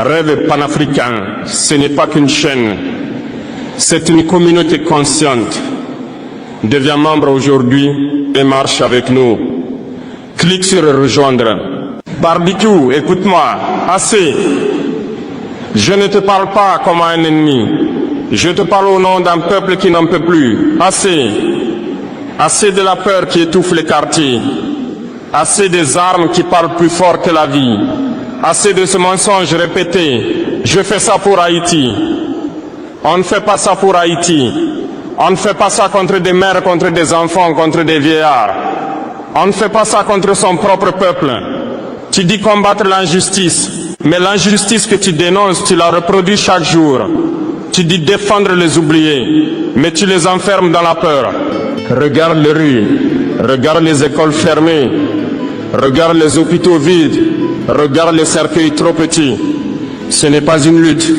Rêve panafricain, ce n'est pas qu'une chaîne, c'est une communauté consciente. Deviens membre aujourd'hui et marche avec nous. Clique sur rejoindre. Barbecue, écoute-moi, assez. Je ne te parle pas comme un ennemi. Je te parle au nom d'un peuple qui n'en peut plus. Assez. Assez de la peur qui étouffe les quartiers. Assez des armes qui parlent plus fort que la vie. Assez de ce mensonge répété. Je fais ça pour Haïti. On ne fait pas ça pour Haïti. On ne fait pas ça contre des mères, contre des enfants, contre des vieillards. On ne fait pas ça contre son propre peuple. Tu dis combattre l'injustice, mais l'injustice que tu dénonces, tu la reproduis chaque jour. Tu dis défendre les oubliés, mais tu les enfermes dans la peur. Regarde les rues, regarde les écoles fermées, regarde les hôpitaux vides, regarde les cercueils trop petits. Ce n'est pas une lutte,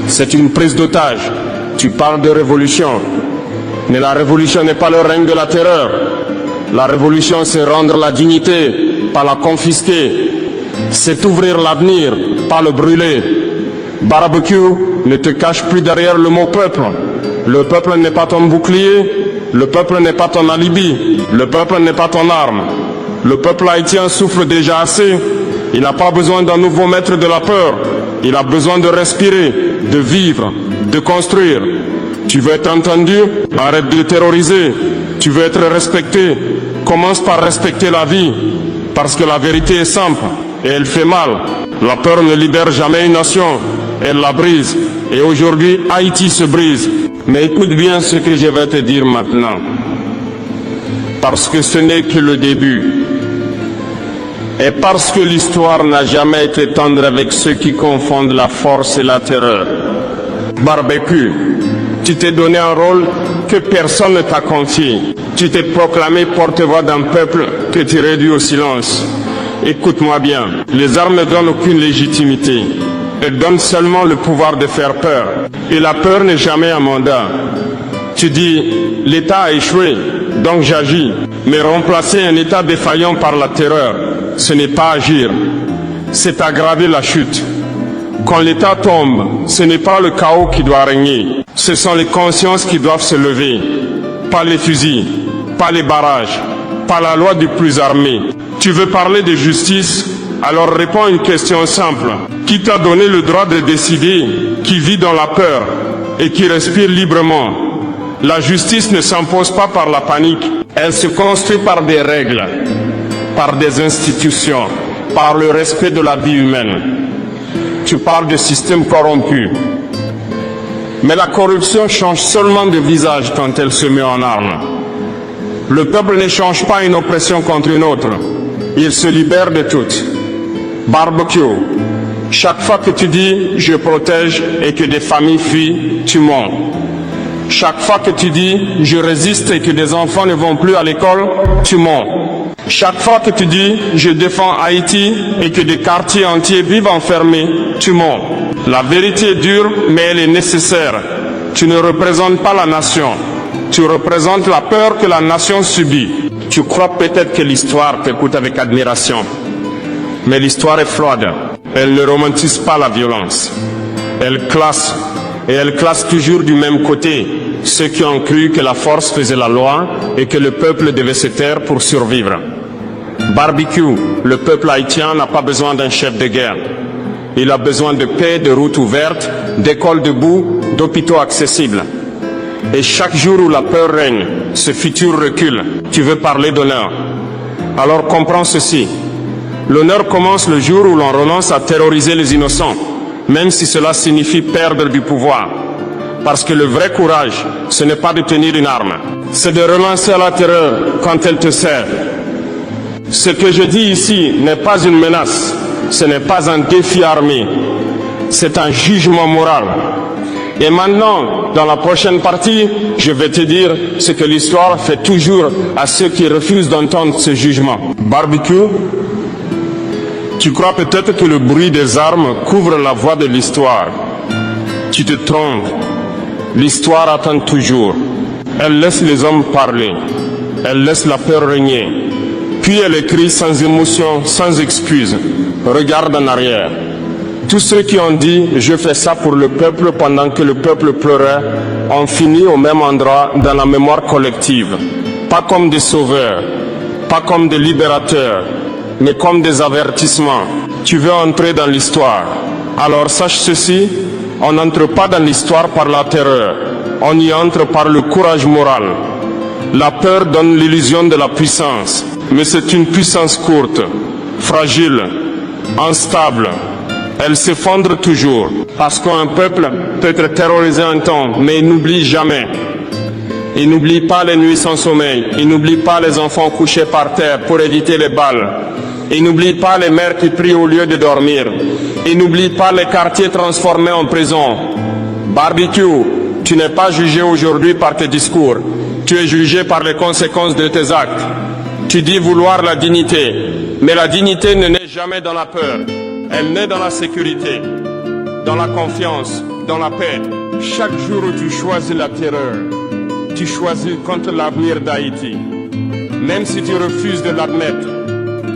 c'est une prise d'otage. Tu parles de révolution, mais la révolution n'est pas le règne de la terreur. La révolution, c'est rendre la dignité, pas la confisquer. C'est ouvrir l'avenir, pas le brûler. Barbecue, ne te cache plus derrière le mot peuple. Le peuple n'est pas ton bouclier, le peuple n'est pas ton alibi, le peuple n'est pas ton arme. Le peuple haïtien souffre déjà assez. Il n'a pas besoin d'un nouveau maître de la peur. Il a besoin de respirer, de vivre, de construire. Tu veux être entendu? Arrête de terroriser. Tu veux être respecté? Commence par respecter la vie. Parce que la vérité est simple et elle fait mal. La peur ne libère jamais une nation. Elle la brise. Et aujourd'hui, Haïti se brise. Mais écoute bien ce que je vais te dire maintenant. Parce que ce n'est que le début. Et parce que l'histoire n'a jamais été tendre avec ceux qui confondent la force et la terreur. Barbecue, tu t'es donné un rôle que personne ne t'a confié. Tu t'es proclamé porte-voix d'un peuple que tu réduis au silence. Écoute-moi bien, les armes ne donnent aucune légitimité. Elles donnent seulement le pouvoir de faire peur. Et la peur n'est jamais un mandat. Tu dis, l'État a échoué, donc j'agis. Mais remplacer un État défaillant par la terreur, ce n'est pas agir, c'est aggraver la chute. Quand l'État tombe, ce n'est pas le chaos qui doit régner. Ce sont les consciences qui doivent se lever. Pas les fusils, pas les barrages, pas la loi du plus armé. Tu veux parler de justice? Alors réponds à une question simple. Qui t'a donné le droit de décider, qui vit dans la peur et qui respire librement? La justice ne s'impose pas par la panique. Elle se construit par des règles, par des institutions, par le respect de la vie humaine. Tu parles de système corrompu. Mais la corruption change seulement de visage quand elle se met en armes. Le peuple ne change pas une oppression contre une autre. Il se libère de toutes. Barbecue. Chaque fois que tu dis « je protège » et que des familles fuient, tu mens. Chaque fois que tu dis « je résiste » et que des enfants ne vont plus à l'école, tu mens. Chaque fois que tu dis « je défends Haïti » et que des quartiers entiers vivent enfermés, tu mens. La vérité est dure, mais elle est nécessaire. Tu ne représentes pas la nation. Tu représentes la peur que la nation subit. Tu crois peut-être que l'histoire t'écoute avec admiration. Mais l'histoire est froide. Elle ne romantise pas la violence. Elle classe, et elle classe toujours du même côté ceux qui ont cru que la force faisait la loi et que le peuple devait se taire pour survivre. Barbecue, le peuple haïtien n'a pas besoin d'un chef de guerre. Il a besoin de paix, de routes ouvertes, d'écoles debout, d'hôpitaux accessibles. Et chaque jour où la peur règne, ce futur recule. Tu veux parler d'honneur. Alors comprends ceci. L'honneur commence le jour où l'on renonce à terroriser les innocents, même si cela signifie perdre du pouvoir. Parce que le vrai courage, ce n'est pas de tenir une arme, c'est de renoncer à la terreur quand elle te sert. Ce que je dis ici n'est pas une menace, ce n'est pas un défi armé, c'est un jugement moral. Et maintenant, dans la prochaine partie, je vais te dire ce que l'histoire fait toujours à ceux qui refusent d'entendre ce jugement. Barbecue, tu crois peut-être que le bruit des armes couvre la voix de l'histoire. Tu te trompes. L'histoire attend toujours. Elle laisse les hommes parler. Elle laisse la peur régner. Puis elle écrit sans émotion, sans excuse. Regarde en arrière. Tous ceux qui ont dit « je fais ça pour le peuple » pendant que le peuple pleurait, ont fini au même endroit dans la mémoire collective. Pas comme des sauveurs, pas comme des libérateurs, mais comme des avertissements. Tu veux entrer dans l'histoire. Alors sache ceci, on n'entre pas dans l'histoire par la terreur, on y entre par le courage moral. La peur donne l'illusion de la puissance, mais c'est une puissance courte, fragile, instable. Elle s'effondre toujours, parce qu'un peuple peut être terrorisé un temps, mais il n'oublie jamais. Il n'oublie pas les nuits sans sommeil, il n'oublie pas les enfants couchés par terre pour éviter les balles. Il n'oublie pas les mères qui prient au lieu de dormir. Il n'oublie pas les quartiers transformés en prison. Barbecue, tu n'es pas jugé aujourd'hui par tes discours. Tu es jugé par les conséquences de tes actes. Tu dis vouloir la dignité, mais la dignité ne naît jamais dans la peur. Elle naît dans la sécurité, dans la confiance, dans la paix. Chaque jour où tu choisis la terreur, tu choisis contre l'avenir d'Haïti. Même si tu refuses de l'admettre,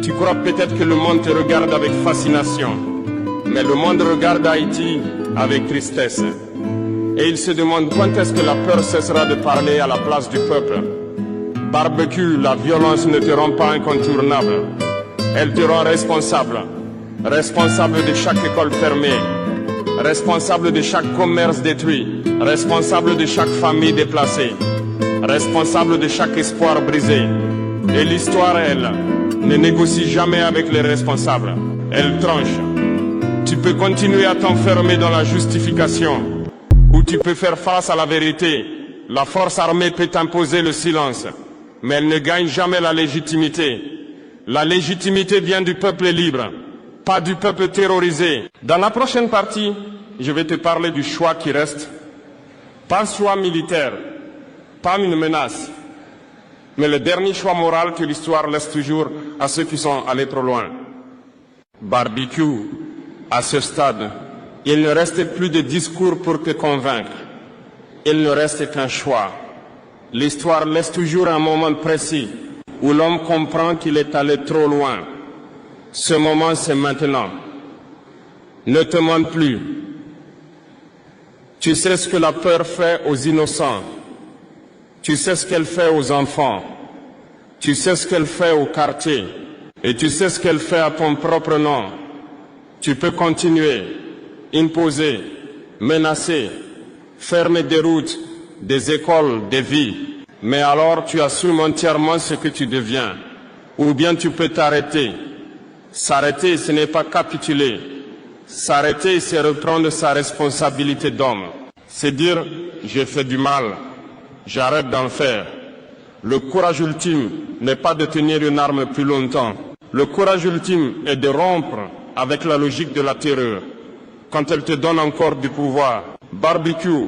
tu crois peut-être que le monde te regarde avec fascination. Mais le monde regarde Haïti avec tristesse. Et il se demande quand est-ce que la peur cessera de parler à la place du peuple. Barbecue, la violence ne te rend pas incontournable. Elle te rend responsable. Responsable de chaque école fermée, responsable de chaque commerce détruit, responsable de chaque famille déplacée, responsable de chaque espoir brisé. Et l'histoire, elle, ne négocie jamais avec les responsables. Elle tranche. Tu peux continuer à t'enfermer dans la justification, ou tu peux faire face à la vérité. La force armée peut t'imposer le silence, mais elle ne gagne jamais la légitimité. La légitimité vient du peuple libre, pas du peuple terrorisé. Dans la prochaine partie, je vais te parler du choix qui reste. Pas un choix militaire, pas une menace, mais le dernier choix moral que l'histoire laisse toujours à ceux qui sont allés trop loin. Barbecue, à ce stade, il ne reste plus de discours pour te convaincre. Il ne reste qu'un choix. L'histoire laisse toujours un moment précis où l'homme comprend qu'il est allé trop loin. Ce moment, c'est maintenant. Ne te mens plus. Tu sais ce que la peur fait aux innocents. Tu sais ce qu'elle fait aux enfants. Tu sais ce qu'elle fait au quartier. Et tu sais ce qu'elle fait à ton propre nom. Tu peux continuer, imposer, menacer, fermer des routes, des écoles, des vies. Mais alors tu assumes entièrement ce que tu deviens. Ou bien tu peux t'arrêter. S'arrêter, ce n'est pas capituler. S'arrêter, c'est reprendre sa responsabilité d'homme. C'est dire, j'ai fait du mal, j'arrête d'en faire. Le courage ultime n'est pas de tenir une arme plus longtemps. Le courage ultime est de rompre avec la logique de la terreur, quand elle te donne encore du pouvoir. Barbecue,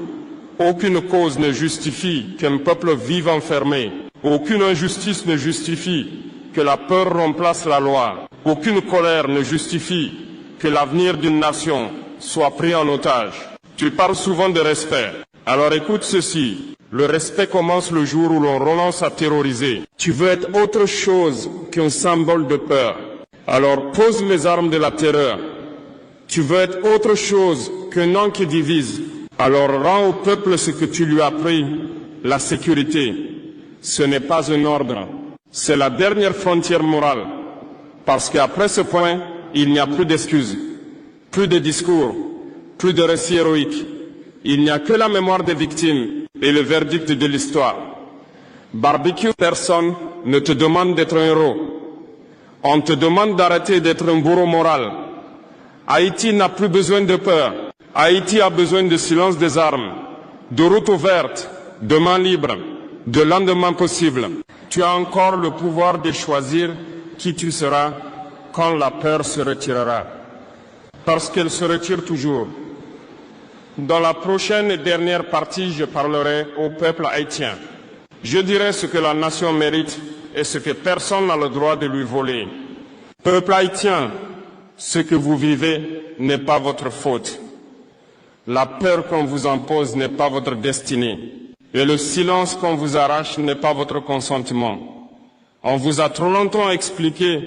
aucune cause ne justifie qu'un peuple vive enfermé. Aucune injustice ne justifie que la peur remplace la loi. Aucune colère ne justifie que l'avenir d'une nation soit pris en otage. Tu parles souvent de respect. Alors écoute ceci. Le respect commence le jour où l'on renonce à terroriser. Tu veux être autre chose qu'un symbole de peur. Alors pose les armes de la terreur. Tu veux être autre chose qu'un nom qui divise. Alors rends au peuple ce que tu lui as pris, la sécurité. Ce n'est pas un ordre. C'est la dernière frontière morale. Parce qu'après ce point, il n'y a plus d'excuses, plus de discours, plus de récits héroïques. Il n'y a que la mémoire des victimes et le verdict de l'histoire. Barbecue, personne ne te demande d'être un héros. On te demande d'arrêter d'être un bourreau moral. Haïti n'a plus besoin de peur. Haïti a besoin de silence des armes, de routes ouvertes, de mains libres, de lendemain possible. Tu as encore le pouvoir de choisir qui tu seras quand la peur se retirera. Parce qu'elle se retire toujours. Dans la prochaine et dernière partie, je parlerai au peuple haïtien. Je dirai ce que la nation mérite et ce que personne n'a le droit de lui voler. Peuple haïtien, ce que vous vivez n'est pas votre faute. La peur qu'on vous impose n'est pas votre destinée. Et le silence qu'on vous arrache n'est pas votre consentement. On vous a trop longtemps expliqué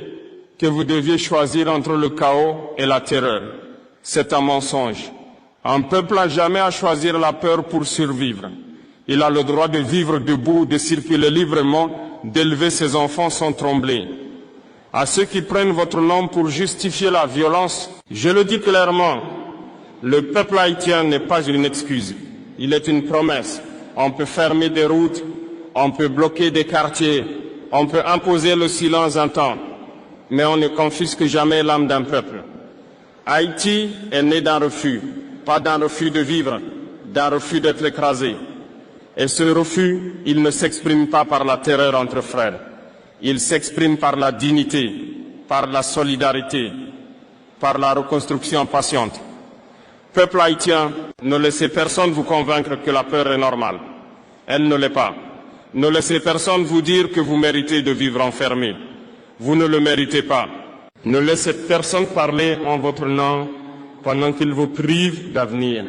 que vous deviez choisir entre le chaos et la terreur. C'est un mensonge. Un peuple n'a jamais à choisir la peur pour survivre. Il a le droit de vivre debout, de circuler librement, d'élever ses enfants sans trembler. À ceux qui prennent votre nom pour justifier la violence, je le dis clairement, le peuple haïtien n'est pas une excuse. Il est une promesse. On peut fermer des routes, on peut bloquer des quartiers, on peut imposer le silence un temps, mais on ne confisque jamais l'âme d'un peuple. Haïti est né d'un refus, pas d'un refus de vivre, d'un refus d'être écrasé. Et ce refus, il ne s'exprime pas par la terreur entre frères. Il s'exprime par la dignité, par la solidarité, par la reconstruction patiente. Peuple haïtien, ne laissez personne vous convaincre que la peur est normale. Elle ne l'est pas. Ne laissez personne vous dire que vous méritez de vivre enfermé. Vous ne le méritez pas. Ne laissez personne parler en votre nom pendant qu'il vous prive d'avenir.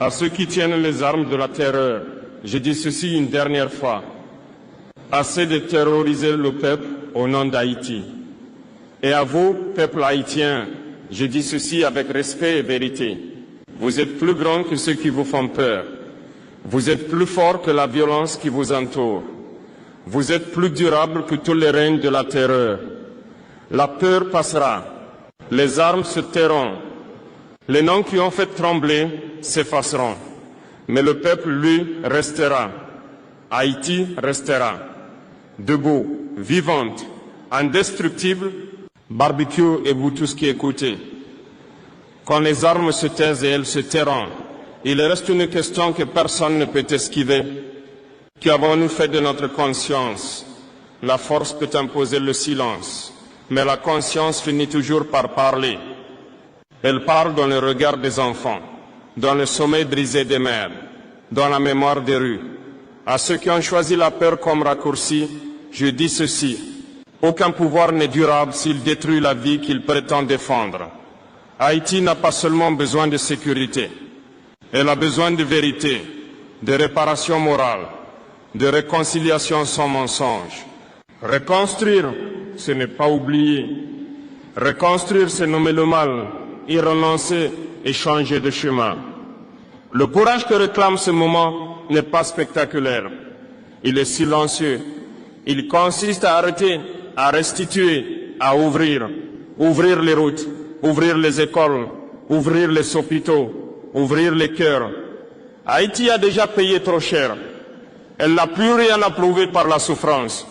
À ceux qui tiennent les armes de la terreur, je dis ceci une dernière fois. Assez de terroriser le peuple au nom d'Haïti. Et à vous, peuple haïtien, je dis ceci avec respect et vérité. Vous êtes plus grands que ceux qui vous font peur. Vous êtes plus forts que la violence qui vous entoure. Vous êtes plus durables que tous les règnes de la terreur. La peur passera. Les armes se tairont. Les noms qui ont fait trembler s'effaceront. Mais le peuple, lui, restera. Haïti restera. Debout, vivante, indestructible, barbecue et vous tous qui écoutez. Quand les armes se taisent et elles se tairont, il reste une question que personne ne peut esquiver. Qu'avons-nous fait de notre conscience? La force peut imposer le silence, mais la conscience finit toujours par parler. Elle parle dans le regard des enfants, dans le sommeil brisé des mères, dans la mémoire des rues. À ceux qui ont choisi la peur comme raccourci, je dis ceci. Aucun pouvoir n'est durable s'il détruit la vie qu'il prétend défendre. Haïti n'a pas seulement besoin de sécurité. Elle a besoin de vérité, de réparation morale, de réconciliation sans mensonge. Reconstruire, ce n'est pas oublier. Reconstruire, c'est nommer le mal, y renoncer et changer de chemin. Le courage que réclame ce moment n'est pas spectaculaire. Il est silencieux. Il consiste à arrêter, à restituer, à ouvrir. Ouvrir les routes, ouvrir les écoles, ouvrir les hôpitaux, ouvrir les cœurs. Haïti a déjà payé trop cher. Elle n'a plus rien à prouver par la souffrance.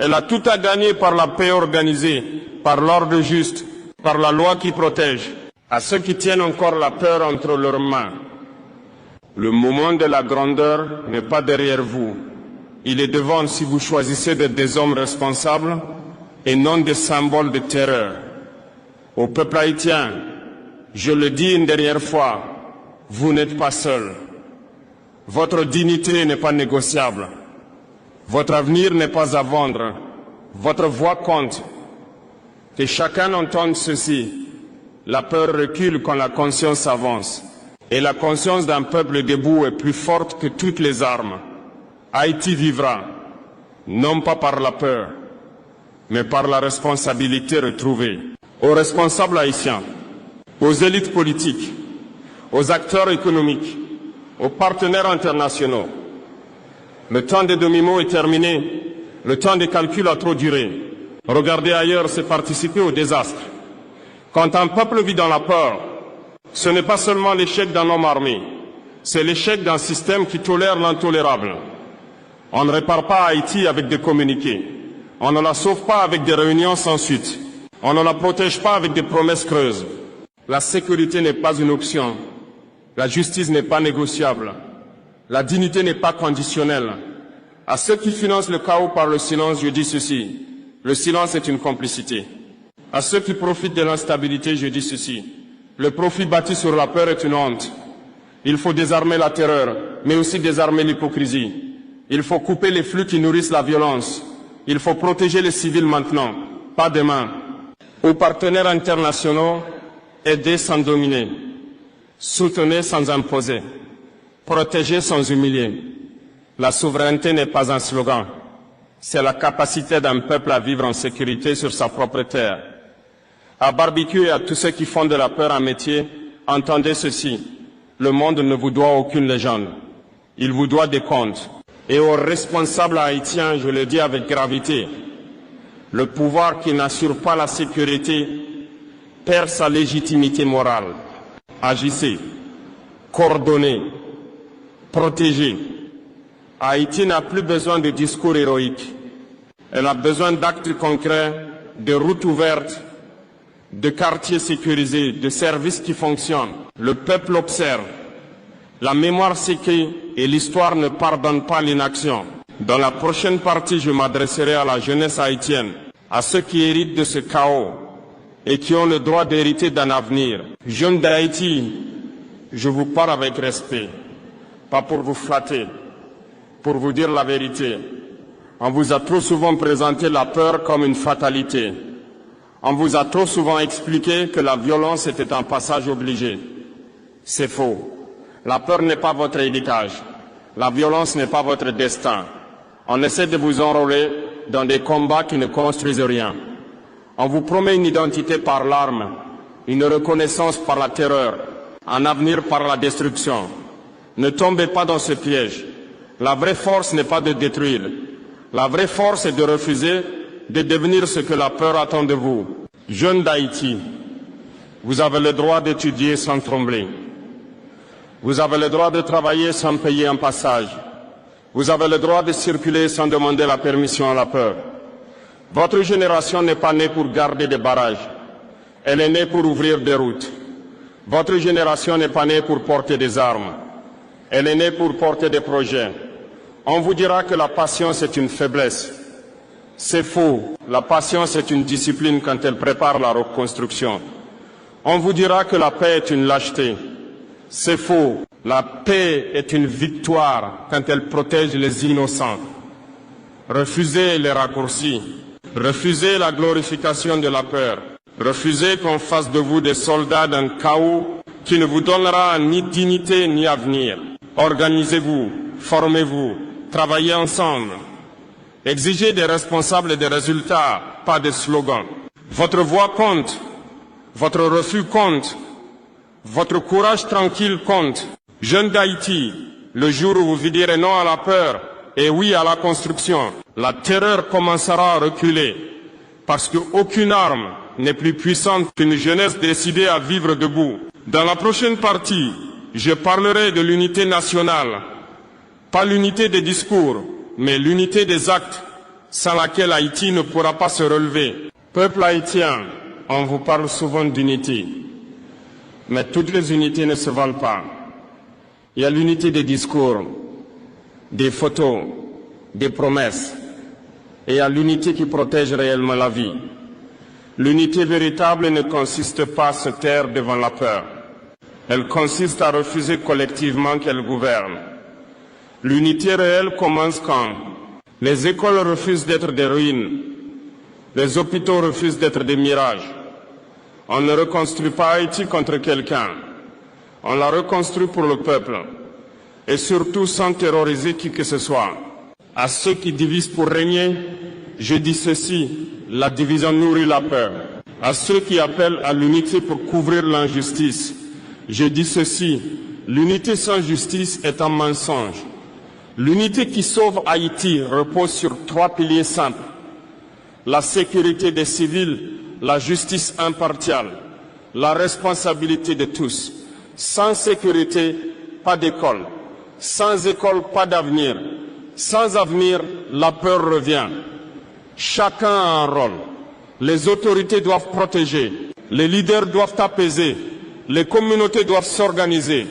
Elle a tout à gagner par la paix organisée, par l'ordre juste, par la loi qui protège. À ceux qui tiennent encore la peur entre leurs mains, le moment de la grandeur n'est pas derrière vous. Il est devant si vous choisissez d'être des hommes responsables et non des symboles de terreur. Au peuple haïtien, je le dis une dernière fois, vous n'êtes pas seul. Votre dignité n'est pas négociable. Votre avenir n'est pas à vendre. Votre voix compte. Que chacun entende ceci. La peur recule quand la conscience avance. Et la conscience d'un peuple debout est plus forte que toutes les armes. Haïti vivra, non pas par la peur, mais par la responsabilité retrouvée. Aux responsables haïtiens, aux élites politiques, aux acteurs économiques, aux partenaires internationaux, le temps des demi-mots est terminé, le temps des calculs a trop duré. Regarder ailleurs, c'est participer au désastre. Quand un peuple vit dans la peur, ce n'est pas seulement l'échec d'un homme armé, c'est l'échec d'un système qui tolère l'intolérable. On ne répare pas Haïti avec des communiqués. On ne la sauve pas avec des réunions sans suite. On ne la protège pas avec des promesses creuses. La sécurité n'est pas une option. La justice n'est pas négociable. La dignité n'est pas conditionnelle. À ceux qui financent le chaos par le silence, je dis ceci. Le silence est une complicité. À ceux qui profitent de l'instabilité, je dis ceci. Le profit bâti sur la peur est une honte. Il faut désarmer la terreur, mais aussi désarmer l'hypocrisie. Il faut couper les flux qui nourrissent la violence. Il faut protéger les civils maintenant, pas demain. Aux partenaires internationaux, aidez sans dominer. Soutenez sans imposer. Protégez sans humilier. La souveraineté n'est pas un slogan. C'est la capacité d'un peuple à vivre en sécurité sur sa propre terre. À Barbecue et à tous ceux qui font de la peur un métier, entendez ceci. Le monde ne vous doit aucune légende. Il vous doit des comptes. Et aux responsables haïtiens, je le dis avec gravité, le pouvoir qui n'assure pas la sécurité perd sa légitimité morale. Agissez, coordonnez, protégez. Haïti n'a plus besoin de discours héroïques. Elle a besoin d'actes concrets, de routes ouvertes, de quartiers sécurisés, de services qui fonctionnent. Le peuple observe. La mémoire s'écrit et l'histoire ne pardonne pas l'inaction. Dans la prochaine partie, je m'adresserai à la jeunesse haïtienne, à ceux qui héritent de ce chaos et qui ont le droit d'hériter d'un avenir. Jeunes d'Haïti, je vous parle avec respect, pas pour vous flatter, pour vous dire la vérité. On vous a trop souvent présenté la peur comme une fatalité. On vous a trop souvent expliqué que la violence était un passage obligé. C'est faux. La peur n'est pas votre héritage. La violence n'est pas votre destin. On essaie de vous enrôler dans des combats qui ne construisent rien. On vous promet une identité par l'arme, une reconnaissance par la terreur, un avenir par la destruction. Ne tombez pas dans ce piège. La vraie force n'est pas de détruire. La vraie force est de refuser de devenir ce que la peur attend de vous. Jeunes d'Haïti, vous avez le droit d'étudier sans trembler. Vous avez le droit de travailler sans payer un passage. Vous avez le droit de circuler sans demander la permission à la peur. Votre génération n'est pas née pour garder des barrages. Elle est née pour ouvrir des routes. Votre génération n'est pas née pour porter des armes. Elle est née pour porter des projets. On vous dira que la patience est une faiblesse. C'est faux. La patience est une discipline quand elle prépare la reconstruction. On vous dira que la paix est une lâcheté. C'est faux. La paix est une victoire quand elle protège les innocents. Refusez les raccourcis. Refusez la glorification de la peur. Refusez qu'on fasse de vous des soldats d'un chaos qui ne vous donnera ni dignité ni avenir. Organisez-vous, formez-vous, travaillez ensemble. Exigez des responsables des résultats, pas des slogans. Votre voix compte. Votre refus compte. Votre courage tranquille compte. Jeunes d'Haïti, le jour où vous direz non à la peur et oui à la construction, la terreur commencera à reculer parce qu'aucune arme n'est plus puissante qu'une jeunesse décidée à vivre debout. Dans la prochaine partie, je parlerai de l'unité nationale, pas l'unité des discours, mais l'unité des actes, sans laquelle Haïti ne pourra pas se relever. Peuple haïtien, on vous parle souvent d'unité. Mais toutes les unités ne se valent pas. Il y a l'unité des discours, des photos, des promesses. Et il y a l'unité qui protège réellement la vie. L'unité véritable ne consiste pas à se taire devant la peur. Elle consiste à refuser collectivement qu'elle gouverne. L'unité réelle commence quand les écoles refusent d'être des ruines, les hôpitaux refusent d'être des mirages. On ne reconstruit pas Haïti contre quelqu'un. On la reconstruit pour le peuple. Et surtout sans terroriser qui que ce soit. À ceux qui divisent pour régner, je dis ceci, la division nourrit la peur. À ceux qui appellent à l'unité pour couvrir l'injustice, je dis ceci, l'unité sans justice est un mensonge. L'unité qui sauve Haïti repose sur 3 piliers simples. La sécurité des civils, la justice impartiale, la responsabilité de tous. Sans sécurité, pas d'école. Sans école, pas d'avenir. Sans avenir, la peur revient. Chacun a un rôle. Les autorités doivent protéger. Les leaders doivent apaiser. Les communautés doivent s'organiser.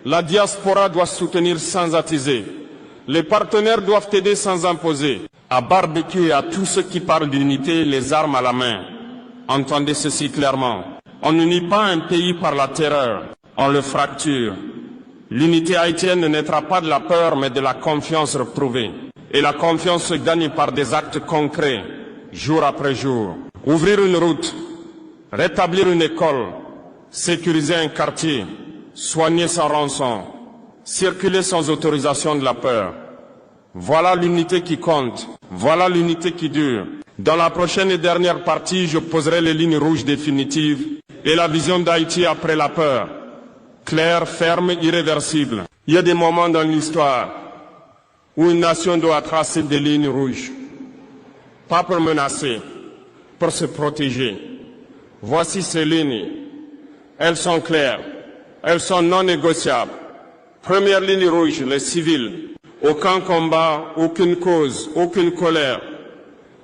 La diaspora doit soutenir sans attiser. Les partenaires doivent aider sans imposer. À Barbecue et à tous ceux qui parlent d'unité, les armes à la main. Entendez ceci clairement. On n'unit pas un pays par la terreur. On le fracture. L'unité haïtienne ne naîtra pas de la peur, mais de la confiance retrouvée. Et la confiance se gagne par des actes concrets, jour après jour. Ouvrir une route, rétablir une école, sécuriser un quartier, soigner sans rançon, circuler sans autorisation de la peur. Voilà l'unité qui compte, voilà l'unité qui dure. Dans la prochaine et dernière partie, je poserai les lignes rouges définitives et la vision d'Haïti après la peur. Claire, ferme, irréversible. Il y a des moments dans l'histoire où une nation doit tracer des lignes rouges. Pas pour menacer, pour se protéger. Voici ces lignes. Elles sont claires. Elles sont non négociables. Première ligne rouge, les civils. Aucun combat, aucune cause, aucune colère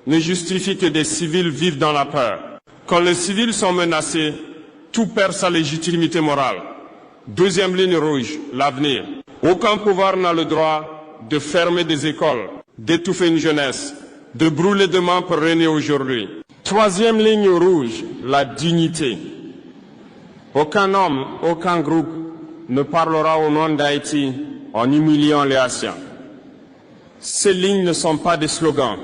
ne justifie que des civils vivent dans la peur. Quand les civils sont menacés, tout perd sa légitimité morale. Deuxième ligne rouge, l'avenir. Aucun pouvoir n'a le droit de fermer des écoles, d'étouffer une jeunesse, de brûler demain pour régner aujourd'hui. Troisième ligne rouge, la dignité. Aucun homme, aucun groupe ne parlera au nom d'Haïti en humiliant les Haïtiens. Ces lignes ne sont pas des slogans.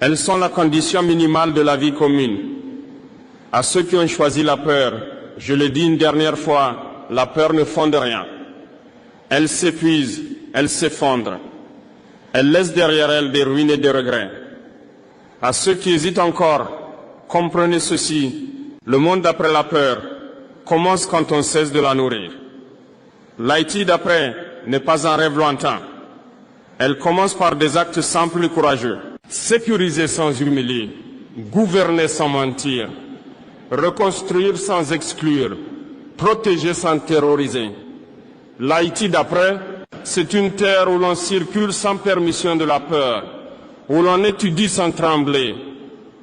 Elles sont la condition minimale de la vie commune. À ceux qui ont choisi la peur, je le dis une dernière fois, la peur ne fonde rien. Elle s'épuise, elle s'effondre. Elle laisse derrière elle des ruines et des regrets. À ceux qui hésitent encore, comprenez ceci, le monde d'après la peur commence quand on cesse de la nourrir. L'Haïti d'après n'est pas un rêve lointain. Elle commence par des actes simples et courageux. Sécuriser sans humilier, gouverner sans mentir, reconstruire sans exclure, protéger sans terroriser. L'Haïti d'après, c'est une terre où l'on circule sans permission de la peur, où l'on étudie sans trembler,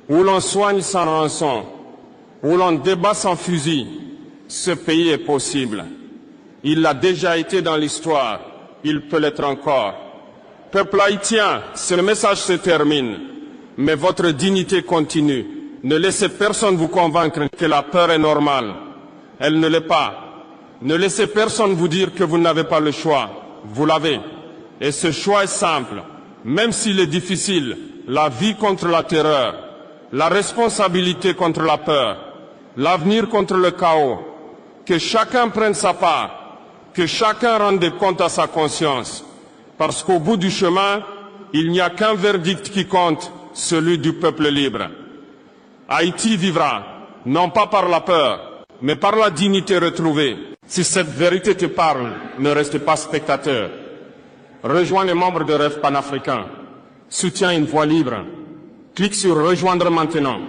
où l'on soigne sans rançon, où l'on débat sans fusil. Ce pays est possible. Il l'a déjà été dans l'histoire, il peut l'être encore. Peuple haïtien, ce message se termine, mais votre dignité continue. Ne laissez personne vous convaincre que la peur est normale. Elle ne l'est pas. Ne laissez personne vous dire que vous n'avez pas le choix. Vous l'avez. Et ce choix est simple. Même s'il est difficile, la vie contre la terreur, la responsabilité contre la peur, l'avenir contre le chaos. Que chacun prenne sa part, que chacun rende des comptes à sa conscience. Parce qu'au bout du chemin, il n'y a qu'un verdict qui compte, celui du peuple libre. Haïti vivra, non pas par la peur, mais par la dignité retrouvée. Si cette vérité te parle, ne reste pas spectateur. Rejoins les membres de Rêve panafricain. Soutiens une voix libre. Clique sur Rejoindre maintenant.